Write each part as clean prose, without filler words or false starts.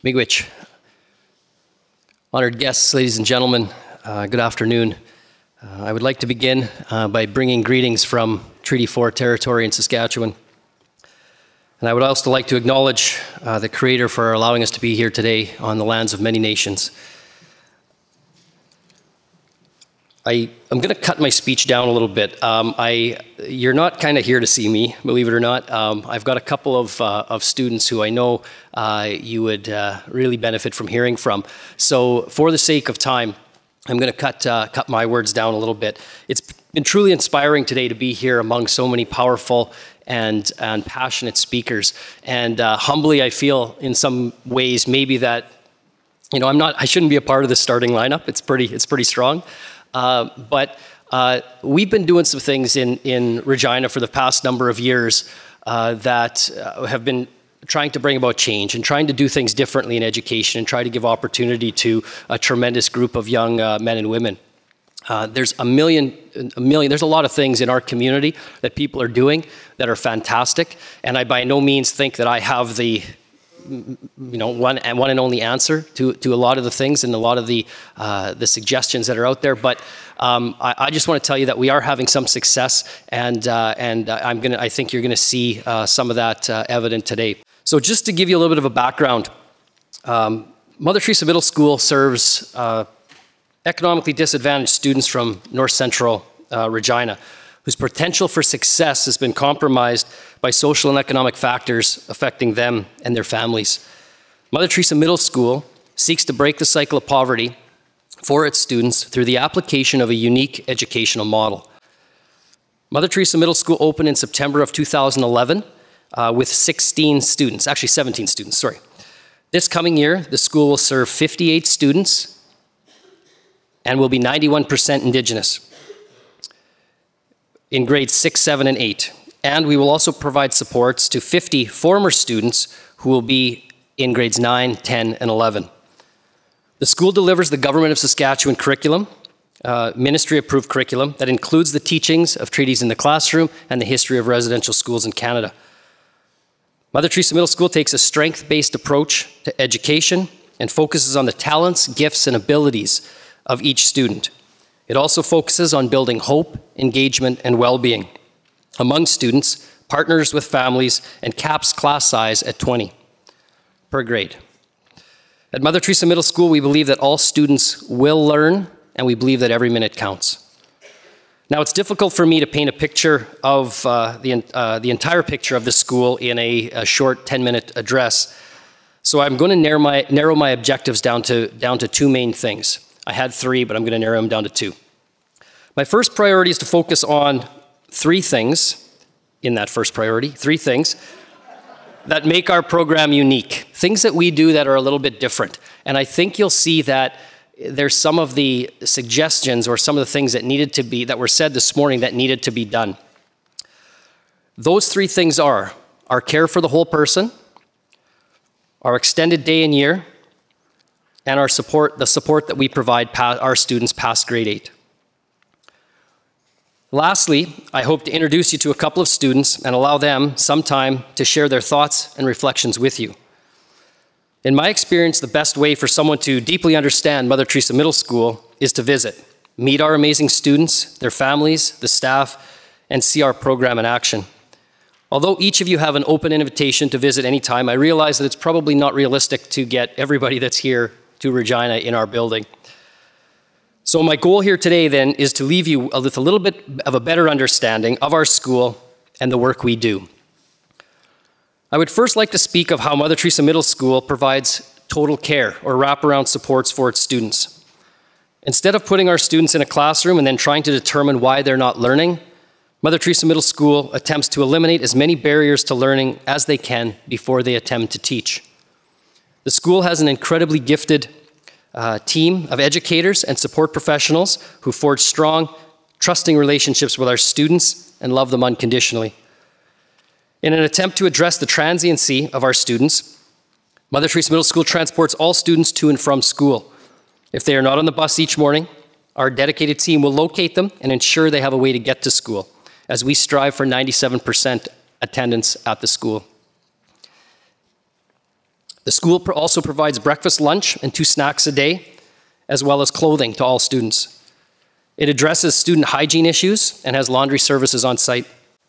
Miigwech. Honored guests, ladies and gentlemen, good afternoon. I would like to begin by bringing greetings from Treaty 4 territory in Saskatchewan. And I would also like to acknowledge the Creator for allowing us to be here today on the lands of many nations. I'm going to cut my speech down a little bit. You're not kind of here to see me, believe it or not. I've got a couple of students who I know you would really benefit from hearing from. So for the sake of time, I'm going to cut my words down a little bit. It's been truly inspiring today to be here among so many powerful and passionate speakers. And humbly, I feel in some ways maybe that, I shouldn't be a part of the starting lineup. It's pretty strong. But we've been doing some things in Regina for the past number of years that have been trying to bring about change and trying to do things differently in education and try to give opportunity to a tremendous group of young men and women. There's there's a lot of things in our community that people are doing that are fantastic. And I by no means think that I have the one and only answer to a lot of the things and a lot of the suggestions that are out there. But I just want to tell you that we are having some success, and I think you're going to see some of that evident today. So just to give you a little bit of a background, Mother Teresa Middle School serves economically disadvantaged students from North Central Regina, whose potential for success has been compromised by social and economic factors affecting them and their families. Mother Teresa Middle School seeks to break the cycle of poverty for its students through the application of a unique educational model. Mother Teresa Middle School opened in September of 2011 with 17 students. Sorry. This coming year, the school will serve 58 students and will be 91% Indigenous in grades 6, 7, and 8. And we will also provide supports to 50 former students who will be in grades 9, 10, and 11. The school delivers the Government of Saskatchewan curriculum, ministry-approved curriculum, that includes the teachings of treaties in the classroom and the history of residential schools in Canada. Mother Teresa Middle School takes a strength-based approach to education and focuses on the talents, gifts, and abilities of each student. It also focuses on building hope, engagement, and well-being among students, partners with families, and caps class size at 20 per grade. At Mother Teresa Middle School, we believe that all students will learn, and we believe that every minute counts. Now, it's difficult for me to paint a picture of the entire picture of the school in a short 10-minute address, so I'm going to narrow my objectives down to two main things. I had three, but I'm going to narrow them down to two. My first priority is to focus on three things that make our program unique, things that we do that are a little bit different. And I think you'll see that there's some of the suggestions or some of the things that were said this morning that needed to be done. Those three things are our care for the whole person, our extended day and year, and the support that we provide our students past grade 8. Lastly, I hope to introduce you to a couple of students and allow them some time to share their thoughts and reflections with you. In my experience, the best way for someone to deeply understand Mother Teresa Middle School is to visit, meet our amazing students, their families, the staff, and see our program in action. Although each of you have an open invitation to visit anytime, I realize that it's probably not realistic to get everybody that's here to Regina in our building. So my goal here today then is to leave you with a little bit of a better understanding of our school and the work we do. I would first like to speak of how Mother Teresa Middle School provides total care or wraparound supports for its students. Instead of putting our students in a classroom and then trying to determine why they're not learning, Mother Teresa Middle School attempts to eliminate as many barriers to learning as they can before they attempt to teach. The school has an incredibly gifted team of educators and support professionals who forge strong, trusting relationships with our students and love them unconditionally. In an attempt to address the transiency of our students, Mother Teresa Middle School transports all students to and from school. If they are not on the bus each morning, our dedicated team will locate them and ensure they have a way to get to school, as we strive for 97% attendance at the school. The school also provides breakfast, lunch, and 2 snacks a day, as well as clothing to all students. It addresses student hygiene issues and has laundry services on site.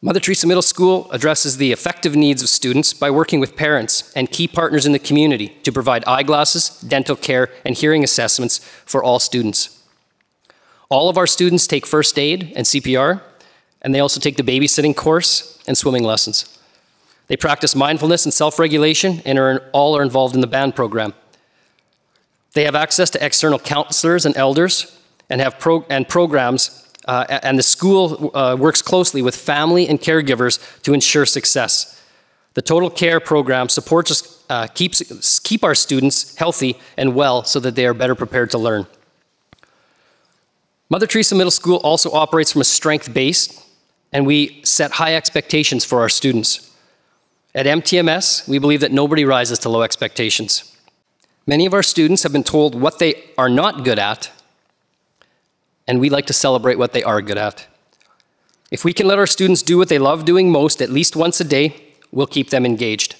Mother Teresa Middle School addresses the effective needs of students by working with parents and key partners in the community to provide eyeglasses, dental care, and hearing assessments for all students. All of our students take first aid and CPR, and they also take the babysitting course and swimming lessons. They practice mindfulness and self-regulation and all are involved in the band program. They have access to external counselors and elders and have programs, and the school works closely with family and caregivers to ensure success. The Total Care program supports us, keep our students healthy and well so that they are better prepared to learn. Mother Teresa Middle School also operates from a strength base, and we set high expectations for our students. At MTMS, we believe that nobody rises to low expectations. Many of our students have been told what they are not good at, and we like to celebrate what they are good at. If we can let our students do what they love doing most at least once a day, we'll keep them engaged.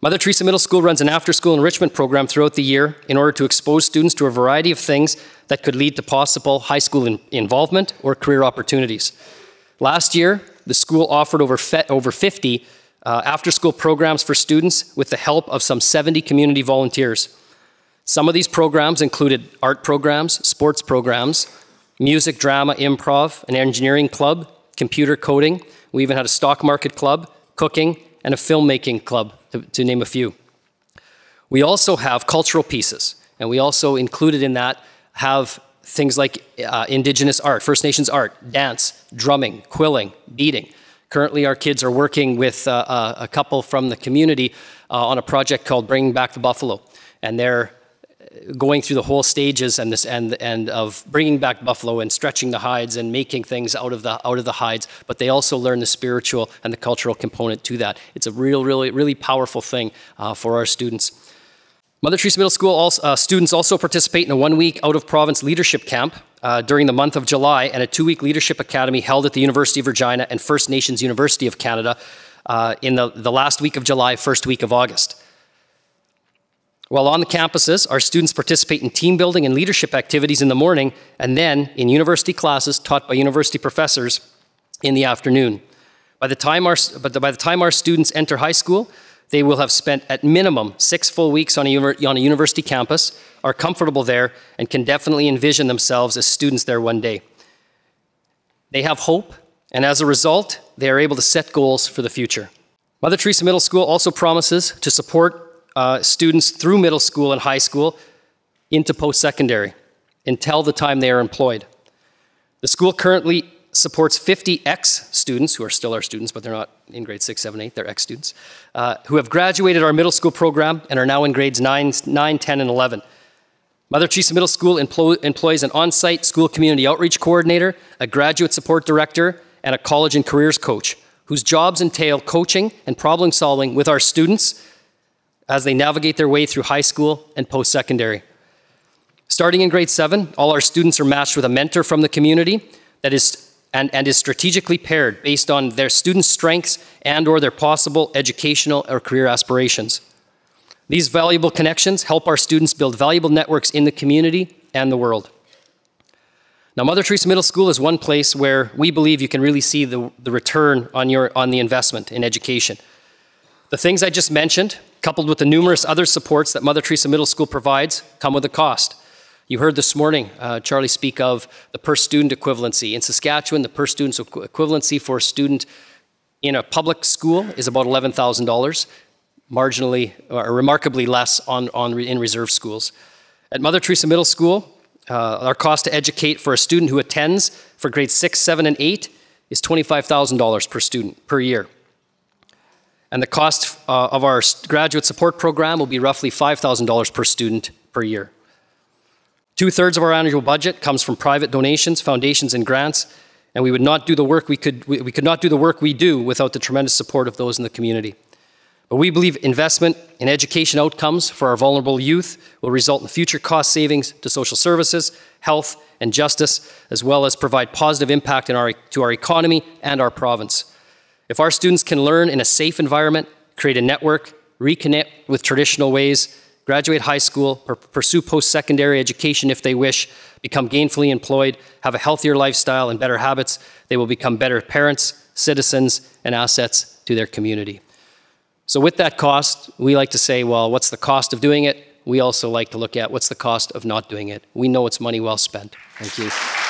Mother Teresa Middle School runs an after-school enrichment program throughout the year in order to expose students to a variety of things that could lead to possible high school involvement or career opportunities. Last year, the school offered over 50 after-school programs for students with the help of some 70 community volunteers. Some of these programs included art programs, sports programs, music, drama, improv, an engineering club, computer coding. We even had a stock market club, cooking, and a filmmaking club, to name a few. We also have cultural pieces, and we also included in that have things like Indigenous art, First Nations art, dance, drumming, quilling, beading. Currently, our kids are working with a couple from the community on a project called Bringing Back the Buffalo, and they're going through the whole stages and of bringing back buffalo and stretching the hides and making things out of the hides, but they also learn the spiritual and the cultural component to that. It's a really powerful thing for our students. Mother Teresa Middle School students also participate in a 1-week out-of-province leadership camp during the month of July and a 2-week leadership academy held at the University of Regina and First Nations University of Canada in the last week of July, first week of August. While on the campuses, our students participate in team building and leadership activities in the morning and then in university classes taught by university professors in the afternoon. By the time our students enter high school, they will have spent at minimum 6 full weeks on a university campus, are comfortable there, and can definitely envision themselves as students there one day. They have hope, and as a result, they are able to set goals for the future. Mother Teresa Middle School also promises to support students through middle school and high school into post-secondary until the time they are employed. The school currently supports 50 ex-students, who are still our students, but they're not in grade 6, 7, 8, they're ex-students, who have graduated our middle school program and are now in grades 9, 10, and 11. Mother Teresa Middle School employs an on-site school community outreach coordinator, a graduate support director, and a college and careers coach, whose jobs entail coaching and problem solving with our students as they navigate their way through high school and post-secondary. Starting in grade 7, all our students are matched with a mentor from the community that is strategically paired based on their students' strengths and or their possible educational or career aspirations. These valuable connections help our students build valuable networks in the community and the world. Now, Mother Teresa Middle School is one place where we believe you can really see the return on the investment in education. The things I just mentioned, coupled with the numerous other supports that Mother Teresa Middle School provides, come with a cost. You heard this morning Charlie speak of the per-student equivalency. In Saskatchewan, the per-student equivalency for a student in a public school is about $11,000, marginally or remarkably less in reserve schools. At Mother Teresa Middle School, our cost to educate for a student who attends for grades 6, 7, and 8 is $25,000 per student per year. And the cost of our graduate support program will be roughly $5,000 per student per year. 2/3 of our annual budget comes from private donations, foundations, and grants, and we could not do the work we do without the tremendous support of those in the community. But we believe investment in education outcomes for our vulnerable youth will result in future cost savings to social services, health, and justice, as well as provide positive impact to our economy and our province. If our students can learn in a safe environment, create a network, reconnect with traditional ways, graduate high school, pursue post-secondary education if they wish, become gainfully employed, have a healthier lifestyle and better habits, they will become better parents, citizens, and assets to their community. So with that cost, we like to say, well, what's the cost of doing it? We also like to look at what's the cost of not doing it. We know it's money well spent. Thank you.